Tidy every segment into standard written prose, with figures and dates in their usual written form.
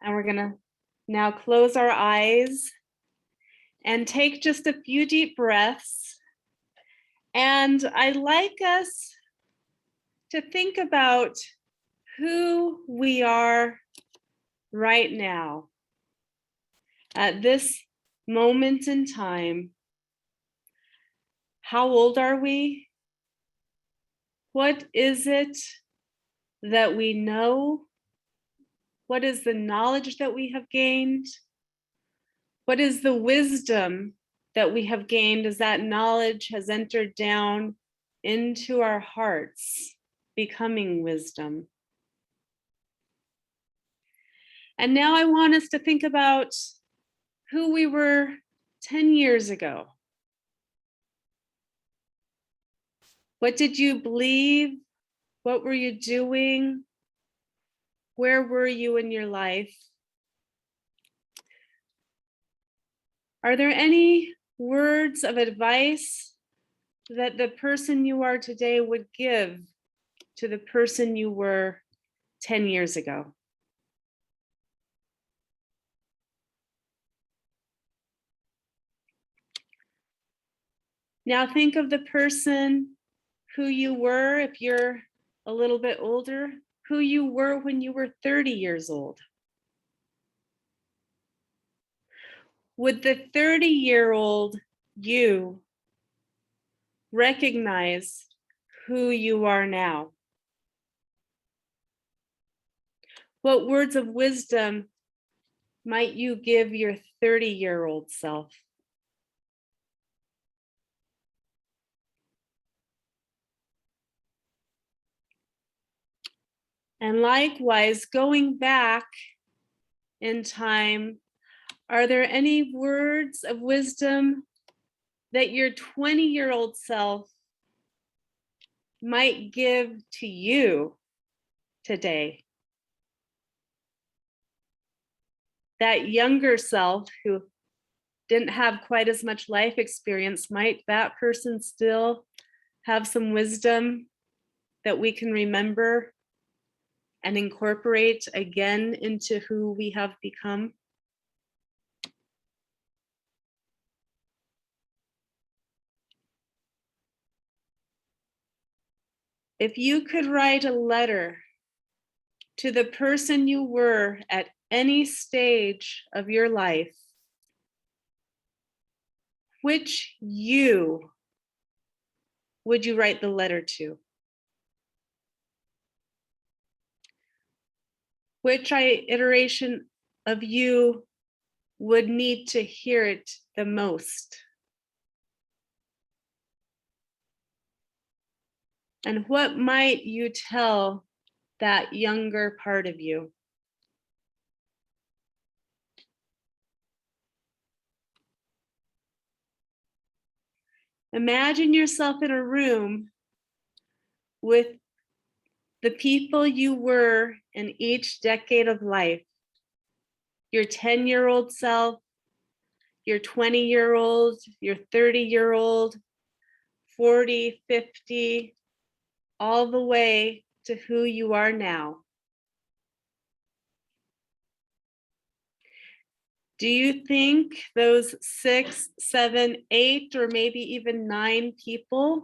And we're going to now close our eyes and take just a few deep breaths. And I'd like us to think about who we are right now at this moment in time. How old are we? What is it that we know? What is the knowledge that we have gained? What is the wisdom that we have gained as that knowledge has entered down into our hearts, becoming wisdom? And now I want us to think about who we were 10 years ago. What did you believe? What were you doing? Where were you in your life? Are there any words of advice that the person you are today would give to the person you were 10 years ago? Now think of the person who you were, if you're a little bit older, who you were when you were 30 years old. Would the 30-year-old you recognize who you are now? What words of wisdom might you give your 30-year-old self? And likewise, going back in time, are there any words of wisdom that your 20-year-old self might give to you today? That younger self who didn't have quite as much life experience, might that person still have some wisdom that we can remember and incorporate again into who we have become? If you could write a letter to the person you were at any stage of your life, which you would you write the letter to? Which iteration of you would need to hear it the most? And what might you tell that younger part of you? Imagine yourself in a room with the people you were in each decade of life. Your 10-year-old self, your 20-year-old, your 30-year-old, 40, 50, all the way to who you are now. Do you think those 6, 7, 8, or maybe even 9 people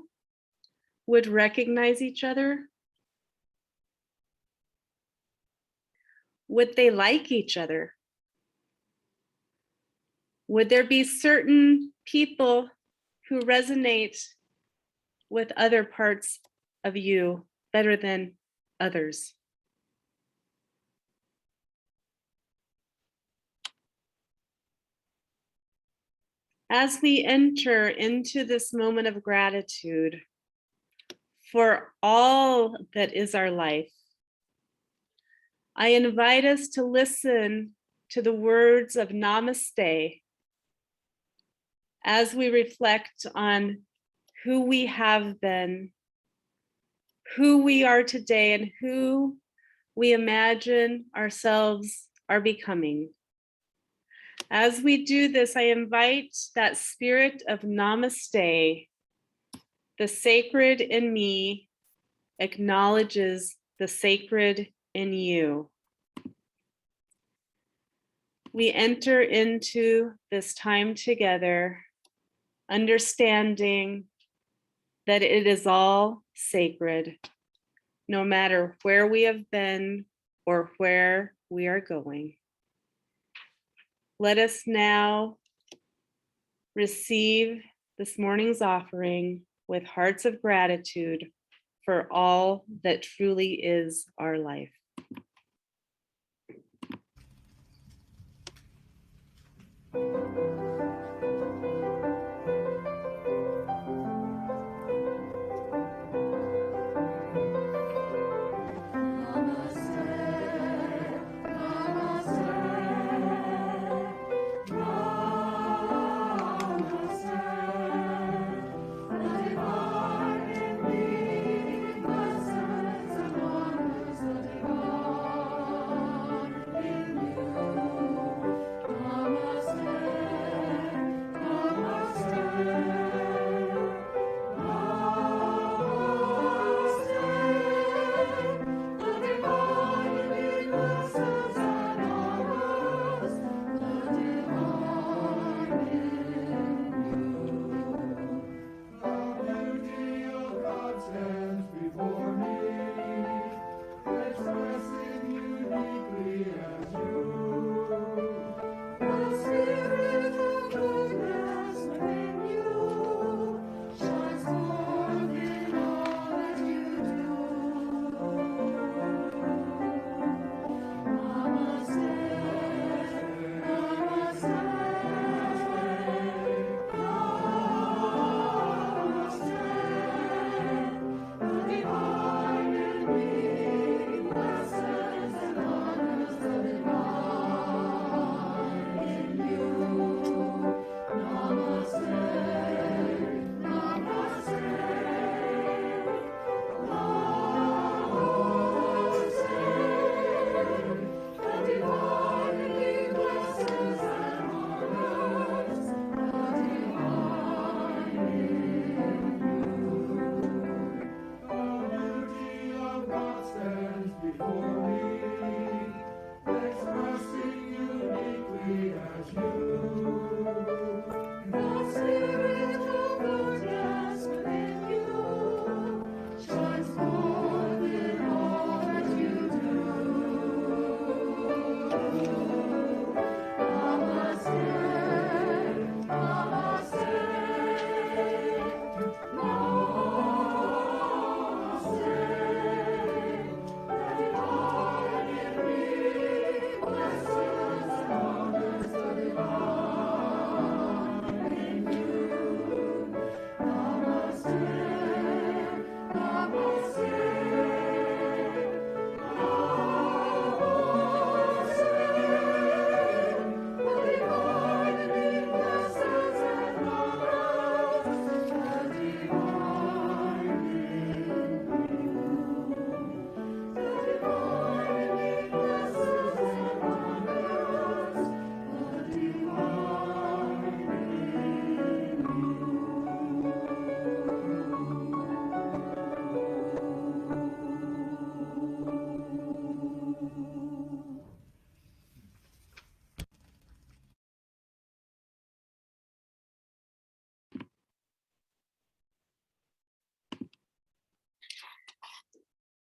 would recognize each other? Would they like each other? Would there be certain people who resonate with other parts of you better than others? As we enter into this moment of gratitude for all that is our life, I invite us to listen to the words of Namaste as we reflect on who we have been, who we are today, and who we imagine ourselves are becoming. As we do this, I invite that spirit of Namaste. The sacred in me acknowledges the sacred in you. we enter into this time together, understanding that it is all sacred, no matter where we have been or where we are going. Let us now receive this morning's offering with hearts of gratitude for all that truly is our life.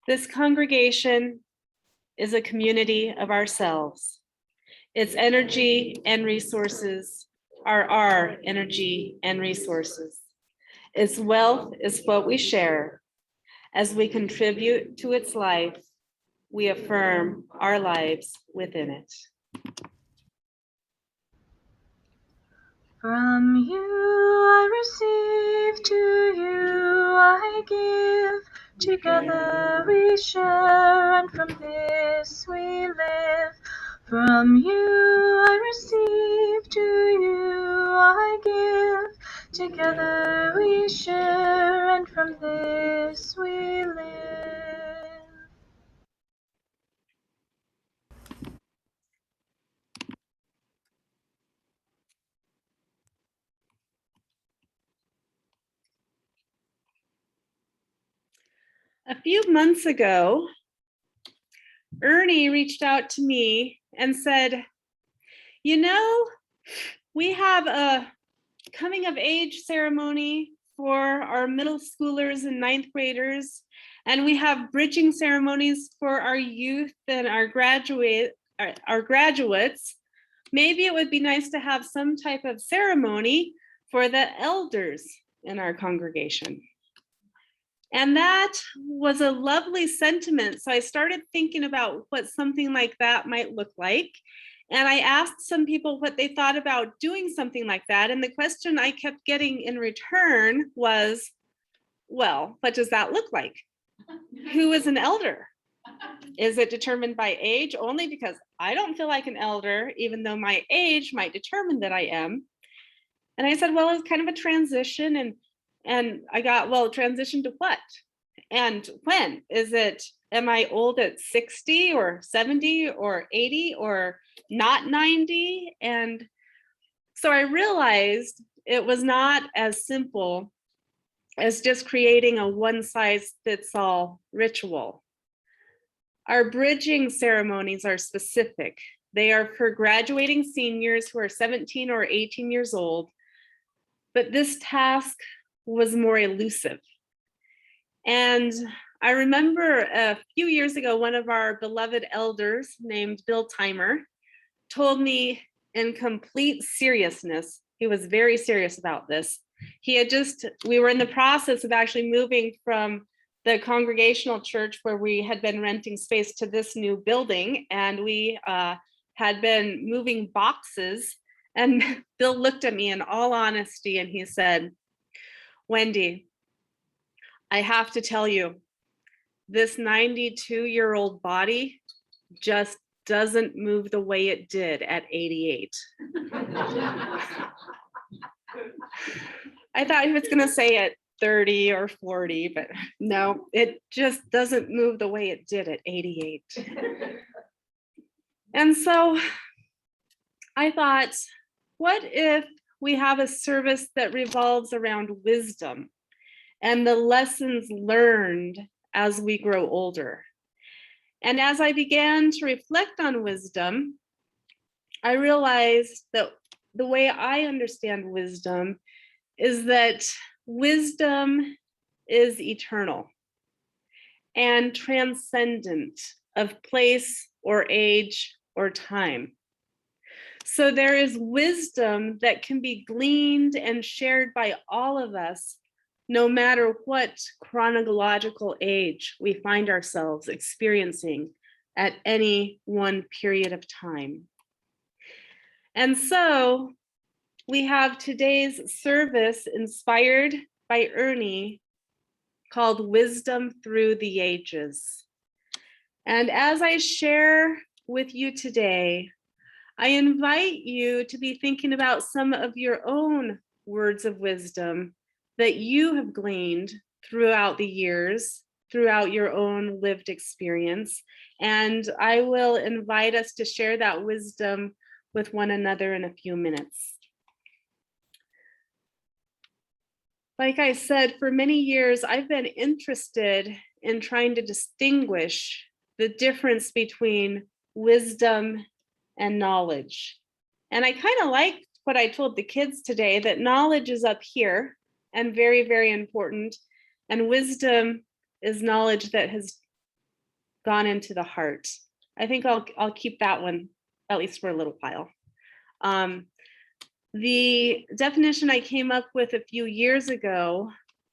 This congregation is a community of ourselves. Its energy and resources are our energy and resources. Its wealth is what we share. As we contribute to its life, we affirm our lives within it. From you I receive, to you I give. Together we share, and from this we live. From you I receive, to you I give. Together we share, and from this we live. A few months ago, Ernie reached out to me and said, You know, we have a coming of age ceremony for our middle schoolers and ninth graders, and we have bridging ceremonies for our youth and our graduates. Maybe it would be nice to have some type of ceremony for the elders in our congregation. And that was a lovely sentiment. So I started thinking about what something like that might look like. And I asked some people what they thought about doing something like that. And the question I kept getting in return was, well, what does that look like? Who is an elder? Is it determined by age? Only because I don't feel like an elder, even though my age might determine that I am. And I said, well, it's kind of a transition. And I got, well, transition to what? And when? Is it, am I old at 60 or 70 or 80 or not 90? And so I realized it was not as simple as just creating a one-size-fits-all ritual. Our bridging ceremonies are specific. They are for graduating seniors who are 17 or 18 years old, but this task was more elusive. And I remember a few years ago, one of our beloved elders named Bill Timer told me in complete seriousness, he was very serious about this. We were in the process of actually moving from the congregational church where we had been renting space to this new building, and we had been moving boxes. And Bill looked at me in all honesty and he said, Wendy, I have to tell you, this 92-year-old body just doesn't move the way it did at 88. I thought he was going to say at 30 or 40, but no, it just doesn't move the way it did at 88. And so I thought, what if we have a service that revolves around wisdom and the lessons learned as we grow older? And as I began to reflect on wisdom, I realized that the way I understand wisdom is that wisdom is eternal and transcendent of place or age or time. So there is wisdom that can be gleaned and shared by all of us, no matter what chronological age we find ourselves experiencing at any one period of time. And so we have today's service inspired by Ernie called Wisdom Through the Ages. And as I share with you today, I invite you to be thinking about some of your own words of wisdom that you have gleaned throughout the years, throughout your own lived experience. And I will invite us to share that wisdom with one another in a few minutes. Like I said, for many years, I've been interested in trying to distinguish the difference between wisdom and knowledge. And I kind of like what I told the kids today, that knowledge is up here and very, very important. And wisdom is knowledge that has gone into the heart. I think I'll keep that one, at least for a little while. The definition I came up with a few years ago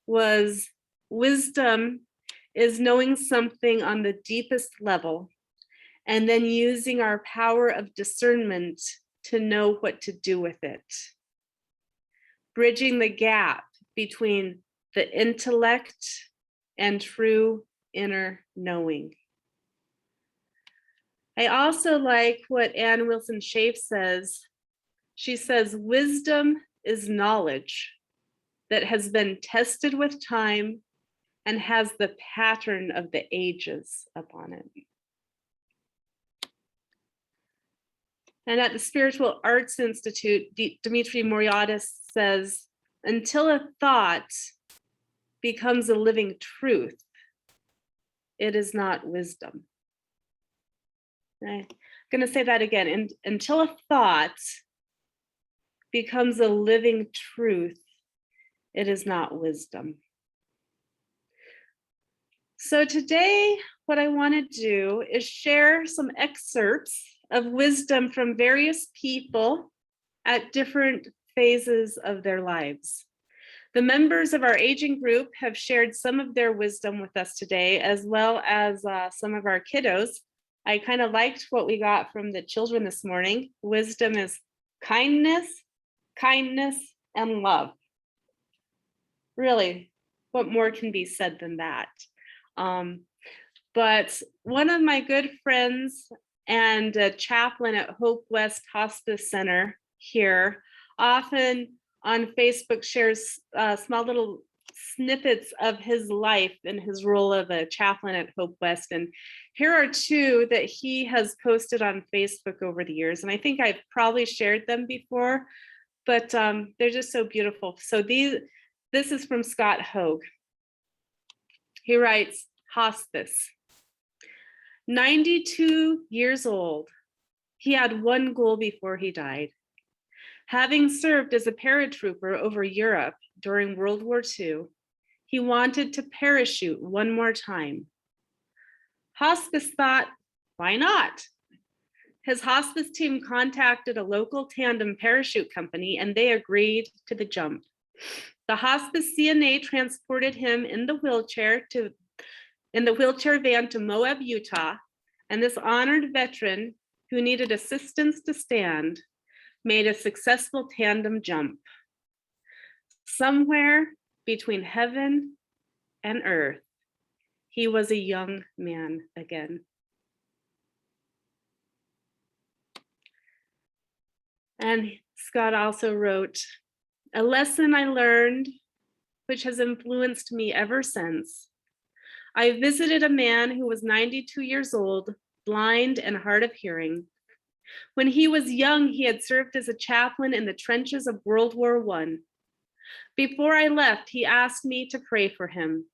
was wisdom is knowing something on the deepest level and then using our power of discernment to know what to do with it. Bridging the gap between the intellect and true inner knowing. I also like what Anne Wilson Schaaf says. She says, wisdom is knowledge that has been tested with time and has the pattern of the ages upon it. And at the Spiritual Arts Institute, Dimitri Moriadis says, until a thought becomes a living truth, it is not wisdom. I'm going to say that again. And until a thought becomes a living truth, it is not wisdom. So today, what I want to do is share some excerpts of wisdom from various people at different phases of their lives. The members of our aging group have shared some of their wisdom with us today, as well as some of our kiddos. I kind of liked what we got from the children this morning. Wisdom is kindness, kindness, and love. Really, what more can be said than that? But one of my good friends and a chaplain at Hope West Hospice Center here often on Facebook shares small little snippets of his life and his role of a chaplain at Hope West. And here are two that he has posted on Facebook over the years. And I think I've probably shared them before, but they're just so beautiful. So this is from Scott Hogue. He writes, hospice. 92 years old, he had one goal before he died. Having served as a paratrooper over Europe during World War II, he wanted to parachute one more time. Hospice thought, why not? His hospice team contacted a local tandem parachute company and they agreed to the jump. The hospice CNA transported him in the wheelchair van to Moab, Utah, and this honored veteran who needed assistance to stand made a successful tandem jump. Somewhere between heaven and earth, he was a young man again. And Scott also wrote, a lesson I learned, which has influenced me ever since. I visited a man who was 92 years old, blind and hard of hearing. When he was young, he had served as a chaplain in the trenches of World War I. Before I left, he asked me to pray for him.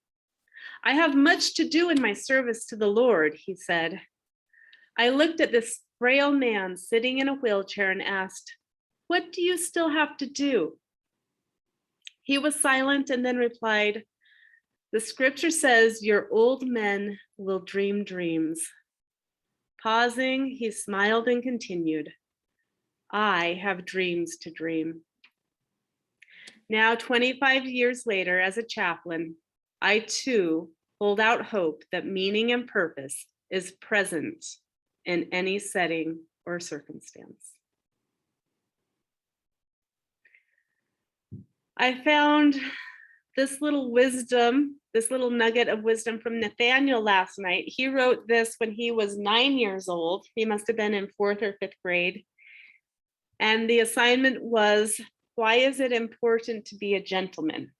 I have much to do in my service to the Lord, he said. I looked at this frail man sitting in a wheelchair and asked, what do you still have to do? He was silent and then replied, the scripture says your old men will dream dreams. Pausing, he smiled and continued, I have dreams to dream. Now, 25 years later, as a chaplain, I too hold out hope that meaning and purpose is present in any setting or circumstance. I found this little wisdom, this little nugget of wisdom from Nathaniel last night. He wrote this when he was 9 years old. He must have been in 4th or 5th grade. And the assignment was, why is it important to be a gentleman?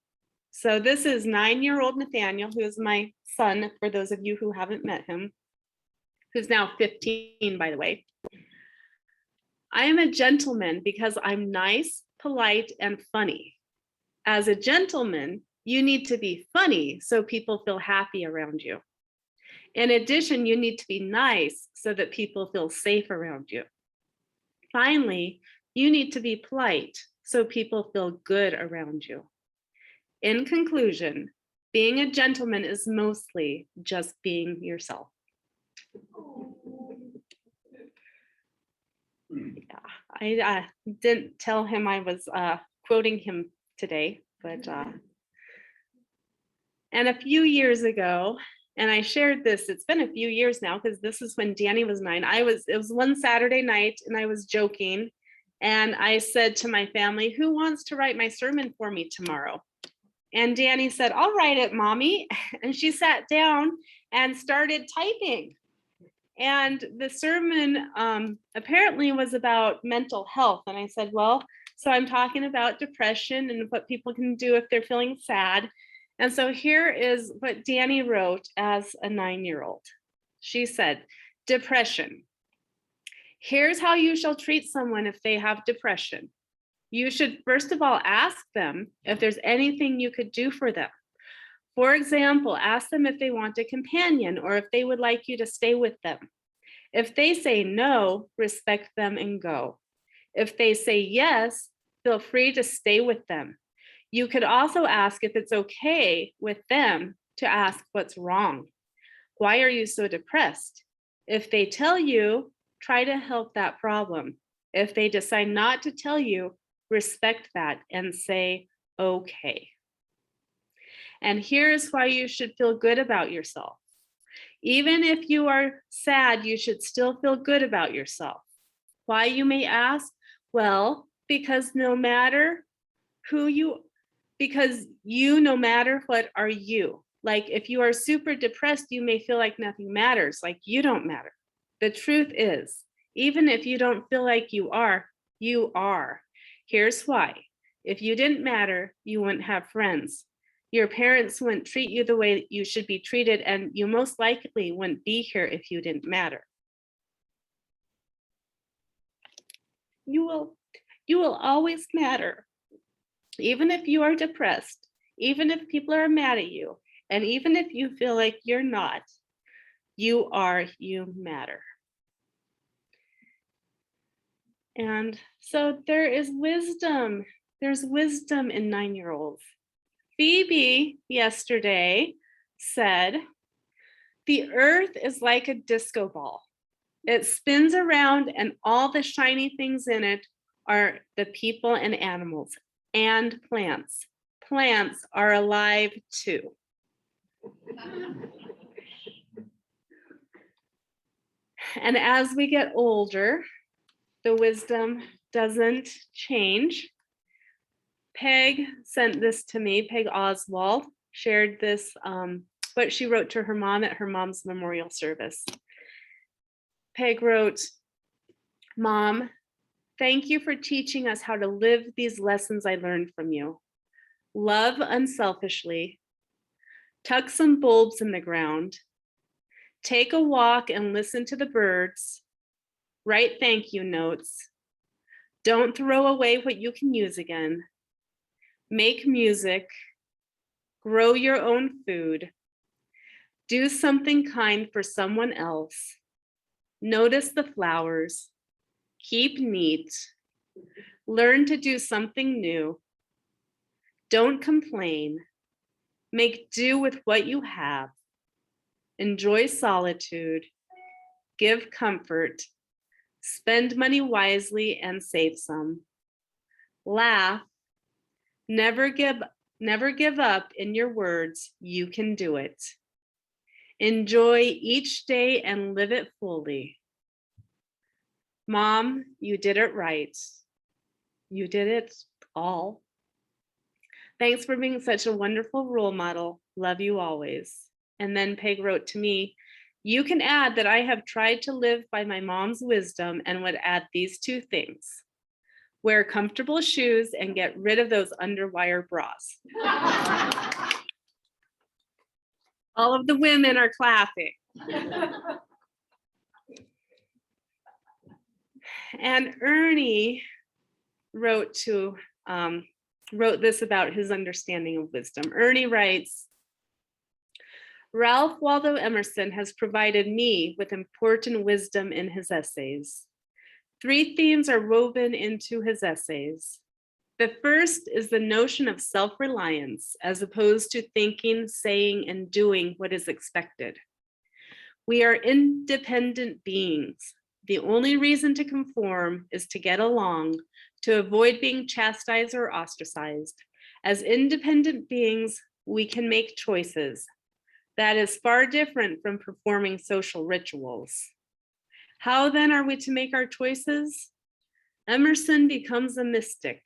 So this is 9-year-old Nathaniel, who is my son, for those of you who haven't met him, who's now 15, by the way. I am a gentleman because I'm nice, polite, and funny. As a gentleman, you need to be funny so people feel happy around you. In addition, you need to be nice so that people feel safe around you. Finally, you need to be polite so people feel good around you. In conclusion, being a gentleman is mostly just being yourself. Yeah, I didn't tell him I was quoting him today, but and a few years ago, and I shared this, it's been a few years now because this is when Danny was 9. It was one Saturday night and I was joking and I said to my family, who wants to write my sermon for me tomorrow? And Danny said, I'll write it, Mommy. And she sat down and started typing. And the sermon apparently was about mental health. And I said, well, so I'm talking about depression and what people can do if they're feeling sad. And so here is what Danny wrote as a 9-year-old. She said, depression. Here's how you shall treat someone if they have depression. You should first of all ask them if there's anything you could do for them. For example, ask them if they want a companion or if they would like you to stay with them. If they say no, respect them and go. If they say yes, feel free to stay with them. You could also ask if it's okay with them to ask what's wrong. Why are you so depressed? If they tell you, try to help that problem. If they decide not to tell you, respect that and say, okay. And here's why you should feel good about yourself. Even if you are sad, you should still feel good about yourself. Why, you may ask? Well, because no matter no matter what, are you. Like if you are super depressed, you may feel like nothing matters, like you don't matter. The truth is, even if you don't feel like you are, you are. Here's why. If you didn't matter, you wouldn't have friends. Your parents wouldn't treat you the way you should be treated, and you most likely wouldn't be here if you didn't matter. You will always matter. Even if you are depressed, even if people are mad at you, and even if you feel like you're not, you matter. And so there is wisdom. There's wisdom in 9-year-olds. Phoebe yesterday said, the earth is like a disco ball. It spins around and all the shiny things in it are the people and animals and plants. Plants are alive too. And as we get older, the wisdom doesn't change. Peg sent this to me. Peg Oswald shared this, what she wrote to her mom at her mom's memorial service. Peg wrote, Mom, thank you for teaching us how to live these lessons I learned from you. Love unselfishly, tuck some bulbs in the ground, take a walk and listen to the birds, write thank you notes, don't throw away what you can use again, make music, grow your own food, do something kind for someone else, notice the flowers, keep neat, learn to do something new, don't complain, make do with what you have, enjoy solitude, give comfort, spend money wisely and save some, laugh, never give up in your words, you can do it. Enjoy each day and live it fully. Mom, you did it right. You did it all. Thanks for being such a wonderful role model. Love you always. And then Peg wrote to me, you can add that I have tried to live by my mom's wisdom and would add these 2 things. Wear comfortable shoes and get rid of those underwire bras. All of the women are clapping. And Ernie wrote this about his understanding of wisdom. Ernie writes, Ralph Waldo Emerson has provided me with important wisdom in his essays. 3 themes are woven into his essays. The first is the notion of self-reliance as opposed to thinking, saying, and doing what is expected. We are independent beings. The only reason to conform is to get along, to avoid being chastised or ostracized. As independent beings, we can make choices. That is far different from performing social rituals. How then are we to make our choices? Emerson becomes a mystic.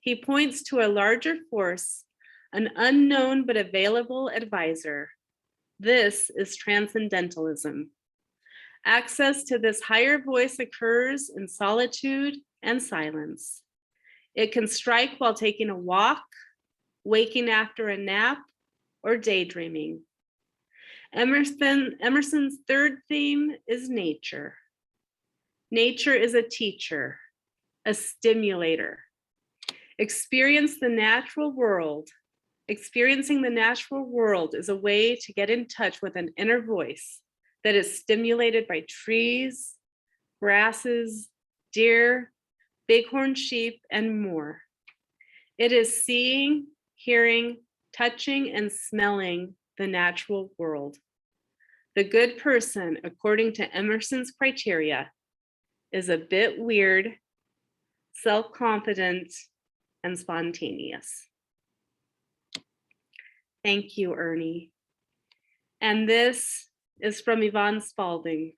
He points to a larger force, an unknown but available advisor. This is transcendentalism. Access to this higher voice occurs in solitude and silence. It can strike while taking a walk, waking after a nap, or daydreaming. Emerson's 3rd theme is nature. Nature is a teacher, a stimulator. Experiencing the natural world is a way to get in touch with an inner voice that is stimulated by trees, grasses, deer, bighorn sheep, and more. It is seeing, hearing, touching, and smelling the natural world. The good person, according to Emerson's criteria, is a bit weird, self-confident, and spontaneous. Thank you, Ernie. And this is from Yvonne Spalding.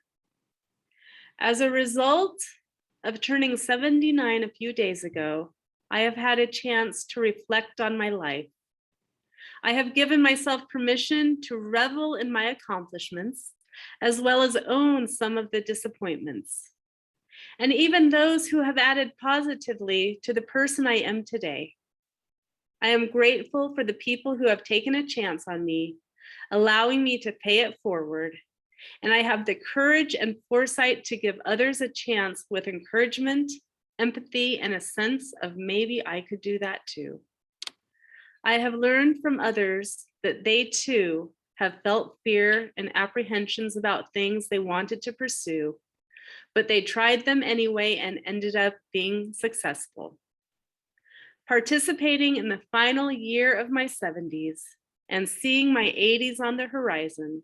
As a result of turning 79 a few days ago, I have had a chance to reflect on my life. I have given myself permission to revel in my accomplishments, as well as own some of the disappointments, and even those who have added positively to the person I am today. I am grateful for the people who have taken a chance on me, allowing me to pay it forward. And I have the courage and foresight to give others a chance with encouragement, empathy, and a sense of maybe I could do that too. I have learned from others that they too have felt fear and apprehensions about things they wanted to pursue, but they tried them anyway and ended up being successful. Participating in the final year of my 70s and seeing my 80s on the horizon,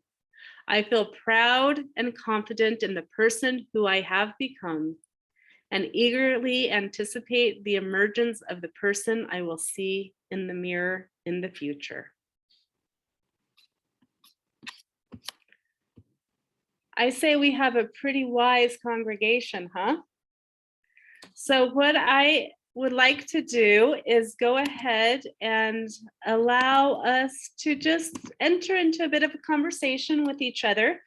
I feel proud and confident in the person who I have become and eagerly anticipate the emergence of the person I will see in the mirror in the future. I say we have a pretty wise congregation, huh? So what I would like to do is go ahead and allow us to just enter into a bit of a conversation with each other.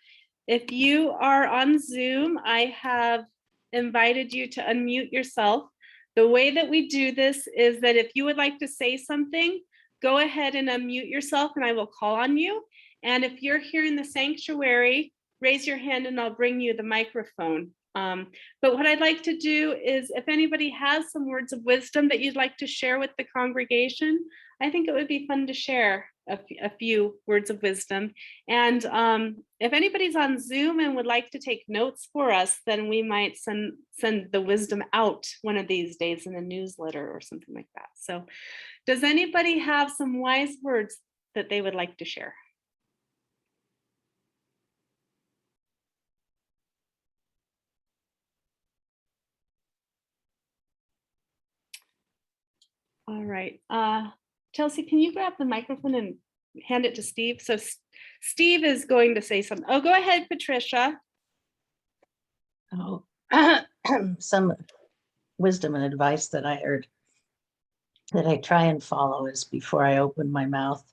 If you are on Zoom, I have invited you to unmute yourself. The way that we do this is that if you would like to say something, go ahead and unmute yourself and I will call on you. And if you're here in the sanctuary, raise your hand and I'll bring you the microphone. But what I'd like to do is if anybody has some words of wisdom that you'd like to share with the congregation, I think it would be fun to share a few words of wisdom. And if anybody's on Zoom and would like to take notes for us, then we might send the wisdom out one of these days in a newsletter or something like that. So does anybody have some wise words that they would like to share? All right, Chelsea, can you grab the microphone and hand it to Steve? So Steve is going to say something. Oh, go ahead, Patricia. Oh, some wisdom and advice that I heard that I try and follow is before I open my mouth,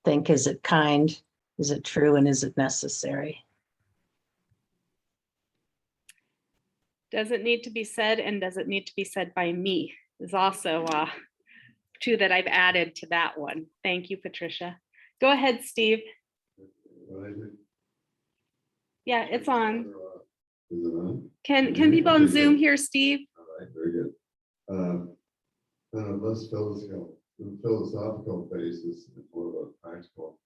think, is it kind? Is it true? And is it necessary? Does it need to be said and does it need to be said by me? Is also two that I've added to that one. Thank you, Patricia. Go ahead, Steve. Yeah, it's on. Is it on? Can people on Zoom hear Steve? All right, very good. On a less philosophical basis, and more of a practical.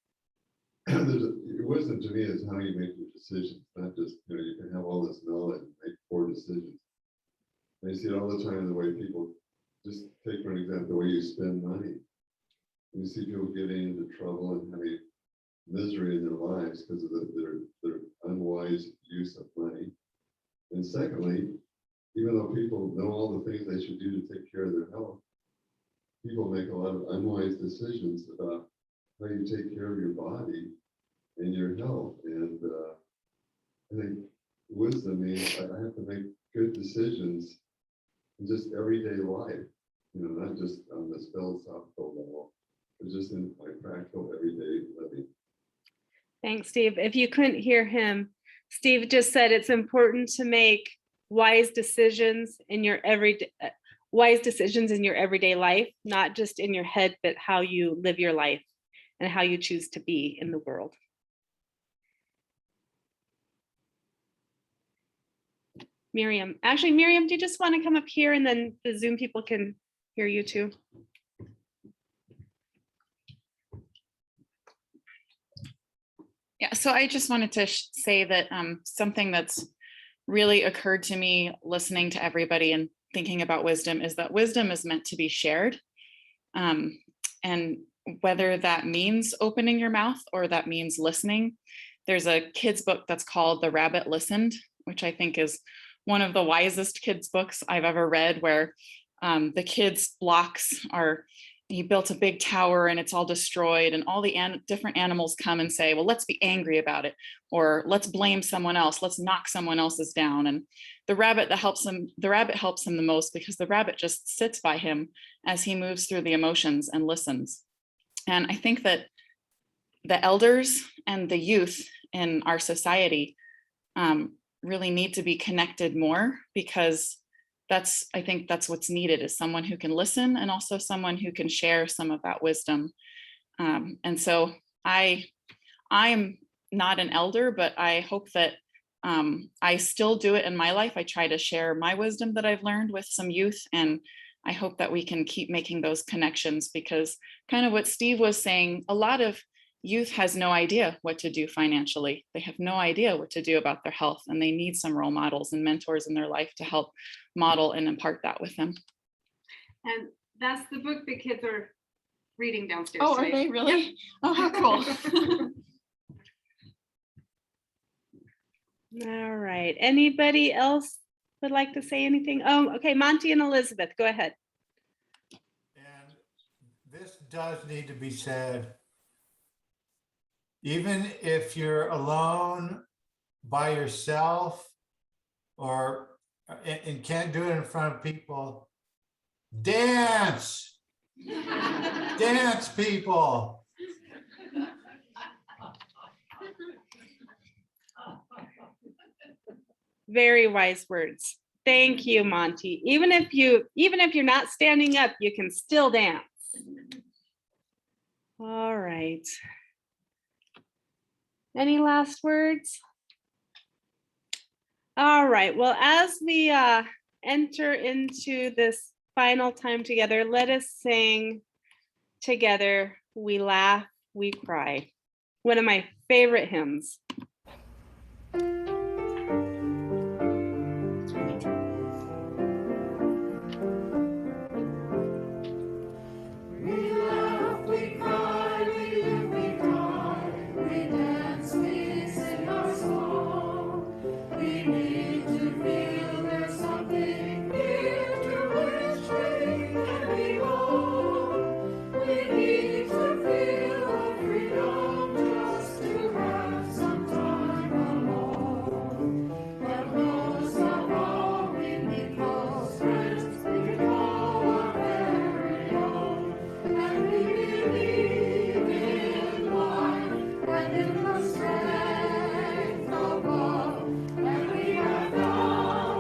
Wisdom to me is how you make your decisions, not just, you can have all this knowledge and make poor decisions. And you see it all the time in the way people, just take for an example, the way you spend money. You see people getting into trouble and having misery in their lives because of their unwise use of money. And secondly, even though people know all the things they should do to take care of their health, people make a lot of unwise decisions about how you take care of your body and your health. And I think wisdom means I have to make good decisions in just everyday life, not just on this philosophical level, but just in my practical everyday living. Thanks, Steve. If you couldn't hear him, Steve just said it's important to make wise decisions in your everyday life, not just in your head, but how you live your life and how you choose to be in the world. Miriam, actually, Miriam, do you just want to come up here and then the Zoom people can hear you too? Yeah, so I just wanted to say that something that's really occurred to me listening to everybody and thinking about wisdom is that wisdom is meant to be shared. And whether that means opening your mouth or that means listening, there's a kid's book that's called The Rabbit Listened, which I think is one of the wisest kids' books I've ever read, where the kids' blocks are, he built a big tower and it's all destroyed, and all the different animals come and say, well, let's be angry about it, or let's blame someone else, let's knock someone else's down. And the rabbit helps him the most, because the rabbit just sits by him as he moves through the emotions and listens. And I think that the elders and the youth in our society really need to be connected more, because I think that's what's needed, is someone who can listen and also someone who can share some of that wisdom. And so I'm not an elder, but I hope that I still do it in my life. I try to share my wisdom that I've learned with some youth, and I hope that we can keep making those connections, because kind of what Steve was saying, a lot of youth has no idea what to do financially. They have no idea what to do about their health, and they need some role models and mentors in their life to help model and impart that with them. And that's the book the kids are reading downstairs. Oh, today. are they really? Yep. Oh, how cool. All right. Anybody else would like to say anything? Oh, okay. Monty and Elizabeth, go ahead. And this does need to be said. Even if you're alone by yourself, or and can't do it in front of people, dance. Dance, people. Very wise words. Thank you, Monty. Even if you're not standing up, you can still dance. All right. Any last words? All right. Well, as we enter into this final time together, let us sing together, We Laugh, We Cry. One of my favorite hymns. And we are gone.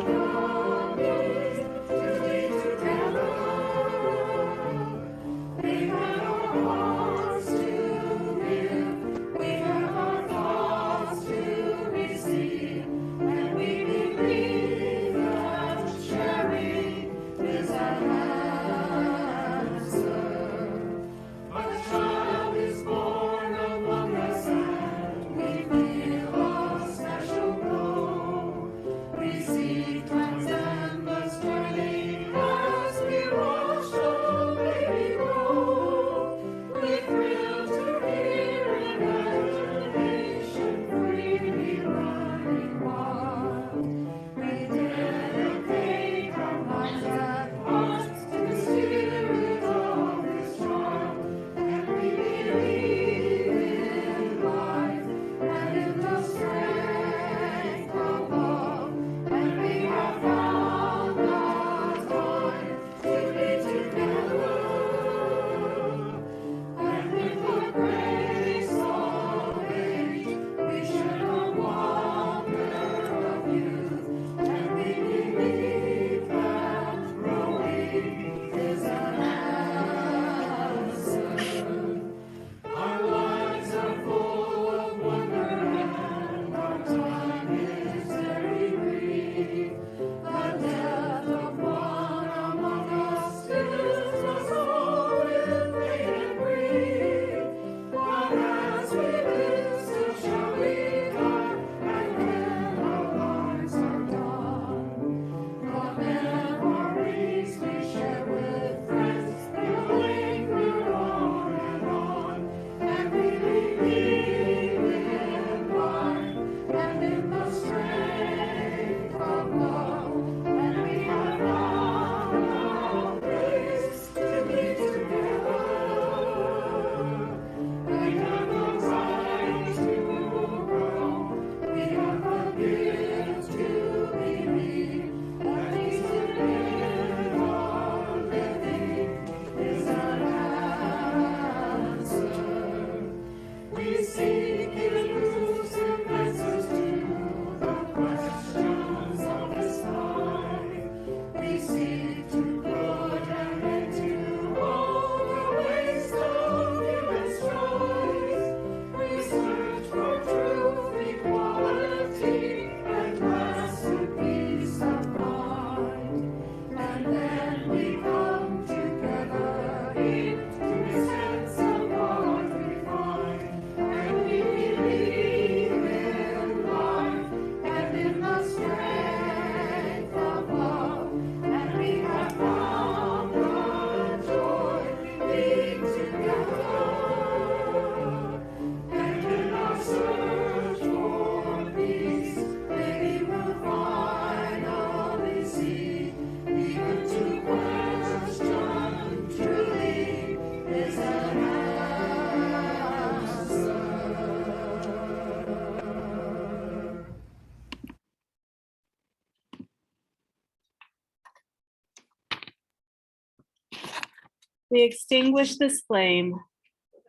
We extinguish this flame,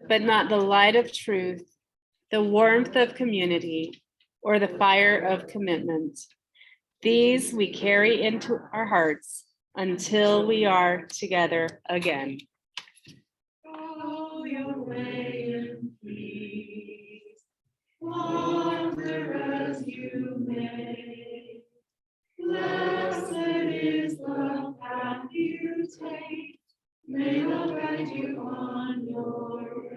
but not the light of truth, the warmth of community, or the fire of commitment. These we carry into our hearts until we are together again. Go your way in peace, wander as you may. Blessed is the path you take, may love guide you on your way.